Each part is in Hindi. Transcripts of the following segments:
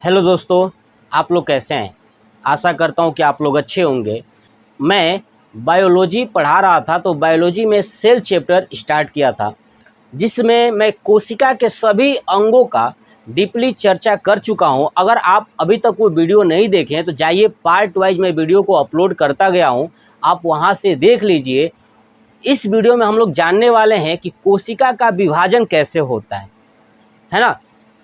हेलो दोस्तों, आप लोग कैसे हैं। आशा करता हूं कि आप लोग अच्छे होंगे। मैं बायोलॉजी पढ़ा रहा था तो बायोलॉजी में सेल चैप्टर स्टार्ट किया था, जिसमें मैं कोशिका के सभी अंगों का डीपली चर्चा कर चुका हूं। अगर आप अभी तक वो वीडियो नहीं देखे हैं तो जाइए, पार्ट वाइज मैं वीडियो को अपलोड करता गया हूं, आप वहां से देख लीजिए। इस वीडियो में हम लोग जानने वाले हैं कि कोशिका का विभाजन कैसे होता है ना।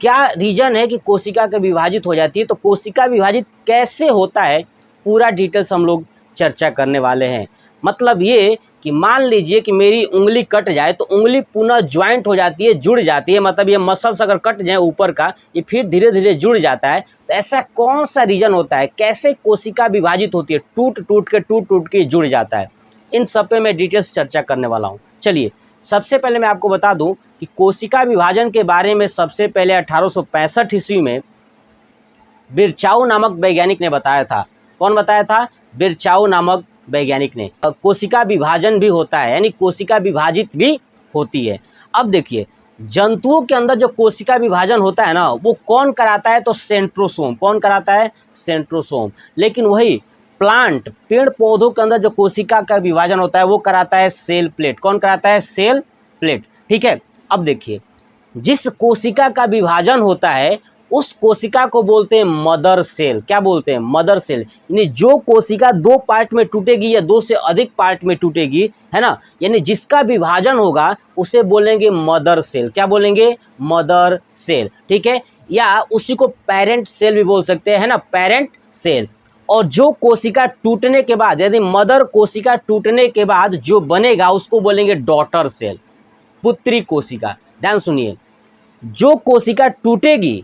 क्या रीजन है कि कोशिका के विभाजित हो जाती है, तो कोशिका विभाजित कैसे होता है पूरा डिटेल्स हम लोग चर्चा करने वाले हैं। मतलब ये कि मान लीजिए कि मेरी उंगली कट जाए तो उंगली पुनः ज्वाइंट हो जाती है, जुड़ जाती है। मतलब ये मसल्स अगर कट जाए ऊपर का, ये फिर धीरे धीरे जुड़ जाता है। तो ऐसा कौन सा रीजन होता है, कैसे कोशिका विभाजित होती है, टूट टूट के जुड़ जाता है, इन सब पे मैं डिटेल्स चर्चा करने वाला हूँ। चलिए, सबसे पहले मैं आपको बता दूं कि कोशिका विभाजन के बारे में सबसे पहले 1865 ईस्वी में बिरचाउ नामक वैज्ञानिक ने बताया था। कौन बताया था? बिरचाउ नामक वैज्ञानिक ने। कोशिका विभाजन भी होता है, यानी कोशिका विभाजित भी होती है। अब देखिए, जंतुओं के अंदर जो कोशिका विभाजन होता है ना, वो कौन कराता है? तो सेंट्रोसोम। कौन कराता है? सेंट्रोसोम। लेकिन वही प्लांट, पेड़ पौधों के अंदर जो कोशिका का विभाजन होता है वो कराता है सेल प्लेट। कौन कराता है? Cell plate. ठीक है। अब देखिए, जिस कोशिका का विभाजन होता है उस कोशिका को बोलते हैं मदर सेल। क्या बोलते हैं? Mother cell. यानी जो कोशिका दो पार्ट में टूटेगी या दो से अधिक पार्ट में टूटेगी, है ना, यानी जिसका विभाजन होगा उसे बोलेंगे मदर सेल। क्या बोलेंगे? Mother cell. ठीक है। या उसी को पेरेंट सेल भी बोल सकते हैं, है ना, पेरेंट सेल। और जो कोशिका टूटने के बाद, यदि मदर कोशिका टूटने के बाद जो बनेगा उसको बोलेंगे डॉटर सेल, पुत्री कोशिका। ध्यान सुनिए, जो कोशिका टूटेगी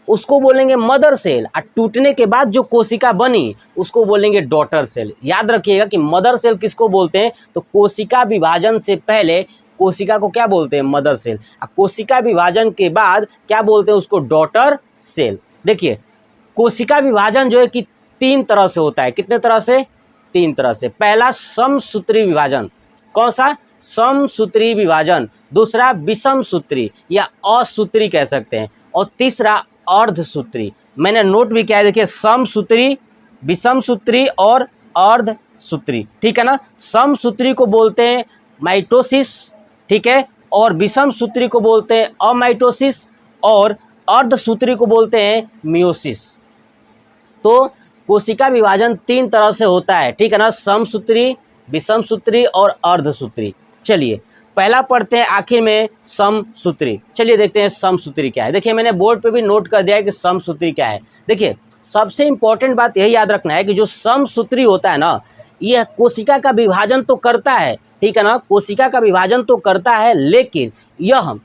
उसको बोलेंगे मदर सेल, और टूटने के बाद जो कोशिका बनी उसको बोलेंगे डॉटर सेल। याद रखिएगा कि मदर सेल किसको बोलते हैं? तो कोशिका विभाजन से पहले कोशिका को क्या बोलते हैं? Mother cell. और कोशिका विभाजन के बाद क्या बोलते हैं? उसको डॉटर सेल। देखिए, कोशिका विभाजन जो है कि तीन तरह से होता है। कितने तरह से? तीन तरह से। पहला समसूत्री विभाजन। कौन सा? समसूत्री विभाजन। दूसरा विषम सूत्री या असूत्री कह सकते हैं। और तीसरा अर्धसूत्री। मैंने नोट भी किया है, देखिए, समसूत्री, विषम सूत्री और अर्धसूत्री। ठीक है ना। समसूत्री को बोलते हैं माइटोसिस, ठीक है, और विषम सूत्री को बोलते हैं अमाइटोसिस, और अर्धसूत्री को बोलते हैं मियोसिस। तो कोशिका विभाजन तीन तरह से होता है, ठीक है ना, समसूत्री, विषम सूत्री और अर्धसूत्री। चलिए, पहला पढ़ते हैं आखिर में समसूत्री। चलिए देखते हैं समसूत्री क्या है। देखिए, मैंने बोर्ड पे भी नोट कर दिया है कि समसूत्री क्या है। देखिए, सबसे इंपॉर्टेंट बात यही याद रखना है कि जो समसूत्री होता है ना, यह कोशिका का विभाजन तो करता है, ठीक है ना, कोशिका का विभाजन तो करता है, लेकिन यह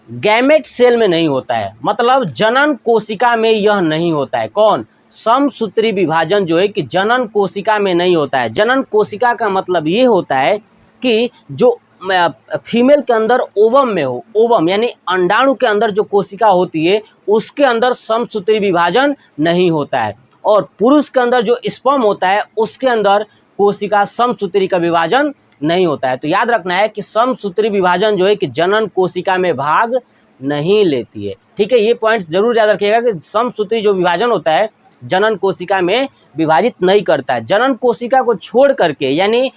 गैमेट सेल में नहीं होता है। मतलब जनन कोशिका में यह नहीं होता है। कौन? समसूत्री विभाजन जो है कि जनन कोशिका में नहीं होता है। जनन कोशिका का मतलब ये होता है कि जो फीमेल के अंदर ओवम में हो, ओवम यानी अंडाणु के अंदर जो कोशिका होती है उसके अंदर समसूत्री विभाजन नहीं होता है, और पुरुष के अंदर जो स्पर्म होता है उसके अंदर कोशिका समसूत्री का विभाजन नहीं होता है। तो याद रखना है कि समसूत्री विभाजन जो है कि जनन कोशिका में भाग नहीं लेती है। ठीक है, ये पॉइंट्स जरूर याद रखिएगा कि समसूत्री जो विभाजन होता है जनन कोशिका में विभाजित नहीं करता है। जनन कोशिका को छोड़ करके, यानी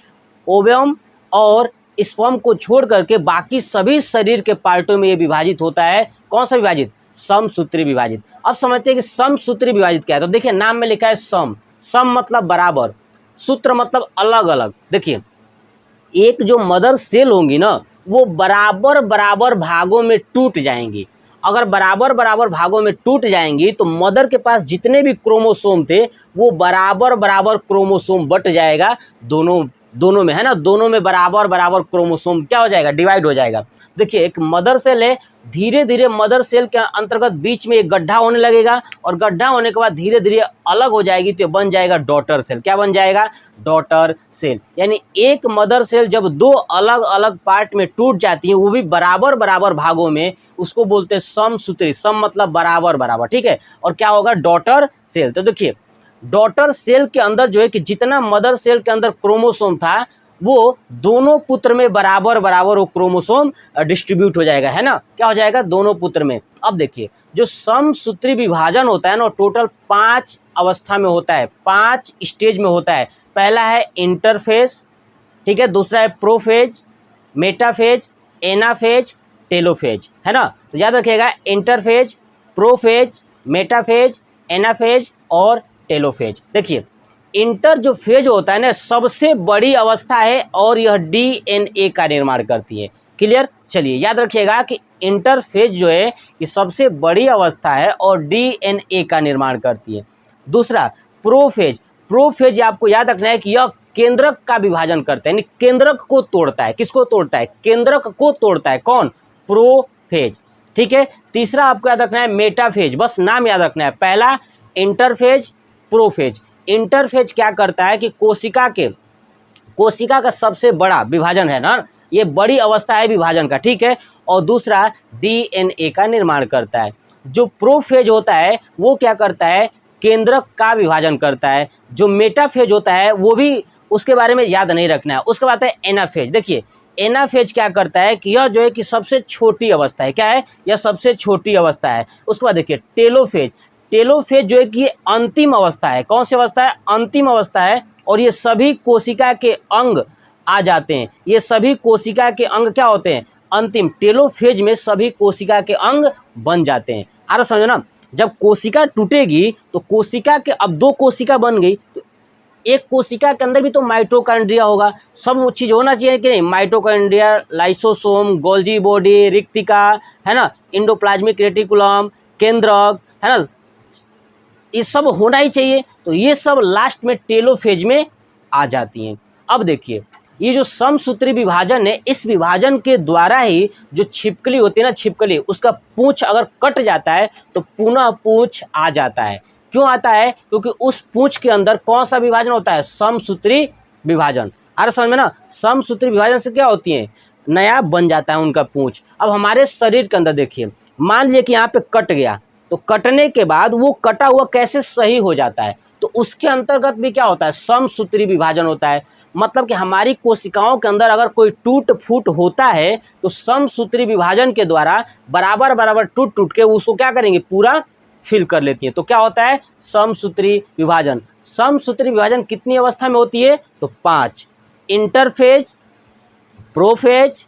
ओवम और स्पर्म को छोड़ करके बाकी सभी शरीर के पार्टों में ये विभाजित होता है। कौन सा विभाजित? समसूत्री विभाजित। अब समझते हैं कि समसूत्री विभाजित क्या है। तो देखिए, नाम में लिखा है सम। सम मतलब बराबर, सूत्र मतलब अलग अलग। देखिए, एक जो मदर सेल होंगी ना, वो बराबर बराबर भागों में टूट जाएंगी। अगर बराबर बराबर भागों में टूट जाएंगी तो मदर के पास जितने भी क्रोमोसोम थे वो बराबर बराबर क्रोमोसोम बट जाएगा दोनों में, है ना, दोनों में बराबर बराबर क्रोमोसोम क्या हो जाएगा? डिवाइड हो जाएगा। देखिए, एक मदर सेल है, धीरे धीरे मदर सेल के अंतर्गत बीच में एक गड्ढा होने लगेगा, और गड्ढा होने के बाद धीरे धीरे अलग हो जाएगी तो बन जाएगा डॉटर सेल। क्या बन जाएगा? Daughter cell. यानी एक मदर सेल जब दो अलग अलग पार्ट में टूट जाती है, वो भी बराबर बराबर भागों में, उसको बोलते हैं समसूत्री। सम मतलब बराबर बराबर, ठीक है। और क्या होगा? Daughter cell. तो देखिए, डॉटर सेल के अंदर जो है कि जितना मदर सेल के अंदर क्रोमोसोम था वो दोनों पुत्र में बराबर बराबर वो क्रोमोसोम डिस्ट्रीब्यूट हो जाएगा, है ना, क्या हो जाएगा? दोनों पुत्र में। अब देखिए, जो समसूत्री विभाजन होता है ना, टोटल 5 अवस्था में होता है, 5 स्टेज में होता है। पहला है इंटरफेज, ठीक है, दूसरा है प्रोफेज, मेटाफेज, एनाफेज, टेलोफेज, है ना। तो याद रखिएगा, इंटरफेज, प्रोफेज, मेटाफेज, एनाफेज और टेलोफेज। देखिए, इंटर जो फेज होता है ना, सबसे बड़ी अवस्था है और यह डीएनए का निर्माण करती है। क्लियर। चलिए याद रखिएगा कि इंटरफेज जो है ये सबसे बड़ी अवस्था है और डीएनए का निर्माण करती है। दूसरा प्रोफेज, प्रोफेज आपको याद रखना है कि यह केंद्रक का विभाजन करता है, यानी केंद्रक को तोड़ता है। किसको तोड़ता है? केंद्रक को तोड़ता है। कौन? प्रोफेज, ठीक है। तीसरा आपको याद रखना है मेटाफेज, बस नाम याद रखना है। पहला इंटरफेज, प्रोफेज। इंटरफेज क्या करता है कि कोशिका का सबसे बड़ा विभाजन है ना, ये बड़ी अवस्था है विभाजन का, ठीक है। और दूसरा डीएनए का निर्माण करता है। जो प्रोफेज होता है वो क्या करता है? केंद्रक का विभाजन करता है। जो मेटाफेज होता है वो भी, उसके बारे में याद नहीं रखना है। उसके बाद है एनाफेज। देखिए, एनाफेज क्या करता है कि यह जो है कि सबसे छोटी अवस्था है। क्या है? यह सबसे छोटी अवस्था है। उसके बाद देखिए टेलोफेज, टेलोफेज जो है कि अंतिम अवस्था है। कौन सी अवस्था है? अंतिम अवस्था है। और ये सभी कोशिका के अंग आ जाते हैं। ये सभी कोशिका के अंग क्या होते हैं? अंतिम टेलोफेज में सभी कोशिका के अंग बन जाते हैं। आ रहा समझो ना। जब कोशिका टूटेगी तो कोशिका के, अब 2 कोशिका बन गई तो एक कोशिका के अंदर भी तो माइटोकॉन्ड्रिया होगा। सब चीज़ होना चाहिए कि नहीं? माइटोकॉन्ड्रिया, लाइसोसोम, गोल्जी बॉडी, रिक्तिका, है ना, इंडोप्लाज्मिक रेटिकुलम, केंद्रक, है ना, ये सब होना ही चाहिए। तो ये सब लास्ट में टेलोफेज में आ जाती हैं। अब देखिए, ये जो समसूत्री विभाजन है, इस विभाजन के द्वारा ही जो छिपकली होती है ना, छिपकली, उसका पूंछ अगर कट जाता है तो पुनः पूंछ आ जाता है। क्यों आता है? क्योंकि उस पूंछ के अंदर कौन सा विभाजन होता है? समसूत्री विभाजन। अरे समझ में ना, समसूत्री विभाजन से क्या होती है? नया बन जाता है उनका पूंछ। अब हमारे शरीर के अंदर देखिए, मान लीजिए कि यहाँ पे कट गया, तो कटने के बाद वो कटा हुआ कैसे सही हो जाता है? तो उसके अंतर्गत भी क्या होता है? समसूत्री विभाजन होता है। मतलब कि हमारी कोशिकाओं के अंदर अगर कोई टूट फूट होता है तो समसूत्री विभाजन के द्वारा बराबर बराबर टूट टूट के उसको क्या करेंगे? पूरा फिल कर लेती है। तो क्या होता है? समसूत्री विभाजन। समसूत्री विभाजन कितनी अवस्था में होती है? तो 5, interphase, prophase,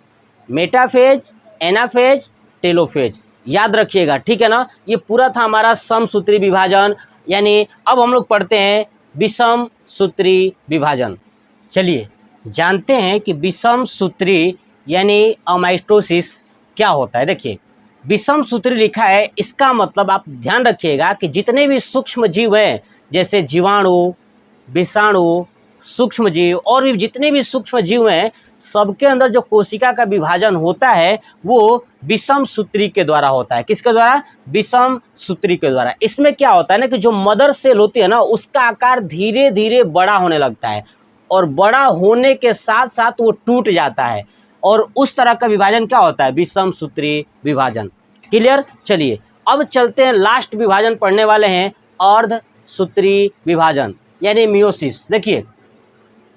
metaphase, anaphase, telophase. याद रखिएगा, ठीक है ना। ये पूरा था हमारा समसूत्री विभाजन। यानी अब हम लोग पढ़ते हैं विषम सूत्री विभाजन। चलिए जानते हैं कि विषम सूत्री यानी अमाइटोसिस क्या होता है। देखिए, विषम सूत्री लिखा है, इसका मतलब आप ध्यान रखिएगा कि जितने भी सूक्ष्म जीव हैं, जैसे जीवाणु, विषाणु, सूक्ष्म जीव और भी जितने भी सूक्ष्म जीव हैं, सबके अंदर जो कोशिका का विभाजन होता है वो विषम सूत्री के द्वारा होता है। किसके द्वारा? विषम सूत्री के द्वारा। इसमें क्या होता है ना कि जो मदर सेल होती है ना, उसका आकार धीरे धीरे बड़ा होने लगता है और बड़ा होने के साथ साथ वो टूट जाता है, और उस तरह का विभाजन क्या होता है? विषम सूत्री विभाजन। क्लियर। चलिए अब चलते हैं, लास्ट विभाजन पढ़ने वाले हैं अर्ध सूत्री विभाजन यानी मियोसिस। देखिए,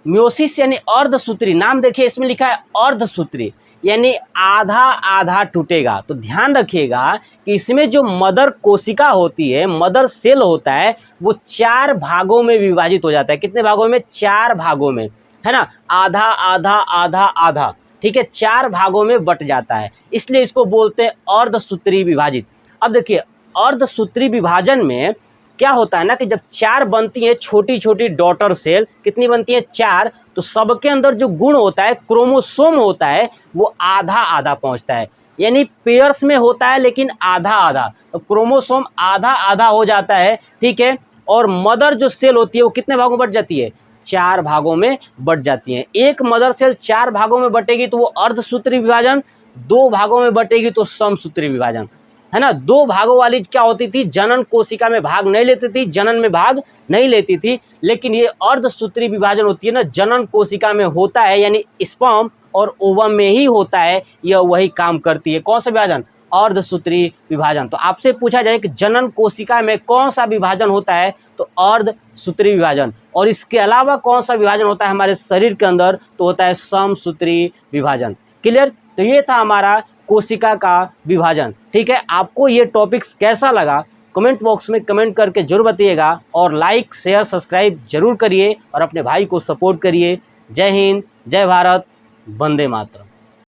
मियोसिस यानी अर्धसूत्री, नाम देखिए इसमें लिखा है अर्धसूत्री, यानी आधा आधा टूटेगा। तो ध्यान रखिएगा कि इसमें जो मदर कोशिका होती है, मदर सेल होता है, वो 4 भागों में विभाजित हो जाता है। कितने भागों में? 4 भागों में, है ना। आधा आधा आधा आधा, ठीक है, 4 भागों में बट जाता है, इसलिए इसको बोलते हैं अर्धसूत्री विभाजित। अब देखिए, अर्धसूत्री विभाजन में क्या होता है ना कि जब 4 बनती है छोटी छोटी डॉटर सेल, कितनी बनती है? 4। तो सबके अंदर जो गुण होता है, क्रोमोसोम होता है, वो आधा आधा पहुंचता है, यानी पेयर्स में होता है लेकिन आधा आधा। तो क्रोमोसोम आधा आधा हो जाता है, ठीक है। और मदर जो सेल होती है वो कितने भागों में बट जाती है? 4 भागों में बट जाती है। एक मदर सेल 4 भागों में बटेगी तो वो अर्धसूत्री विभाजन, 2 भागों में बटेगी तो समसूत्री विभाजन, है ना। 2 भागों वाली क्या होती थी? जनन कोशिका में भाग नहीं लेती थी, जनन में भाग नहीं लेती थी। लेकिन ये अर्धसूत्री विभाजन होती है ना, जनन कोशिका में होता है, यानी स्पर्म और ओवम में ही होता है, यह वही काम करती है। कौन सा विभाजन? अर्धसूत्री विभाजन। तो आपसे पूछा जाए कि जनन कोशिका में कौन सा विभाजन होता है, तो अर्धसूत्री विभाजन। और इसके अलावा कौन सा विभाजन होता है हमारे शरीर के अंदर, तो होता है समसूत्री विभाजन। क्लियर। तो ये था हमारा कोशिका का विभाजन। ठीक है, आपको ये टॉपिक्स कैसा लगा कमेंट बॉक्स में कमेंट करके जरूर बताइएगा, और लाइक शेयर सब्सक्राइब जरूर करिए और अपने भाई को सपोर्ट करिए। जय हिंद, जय भारत, वंदे मातरम।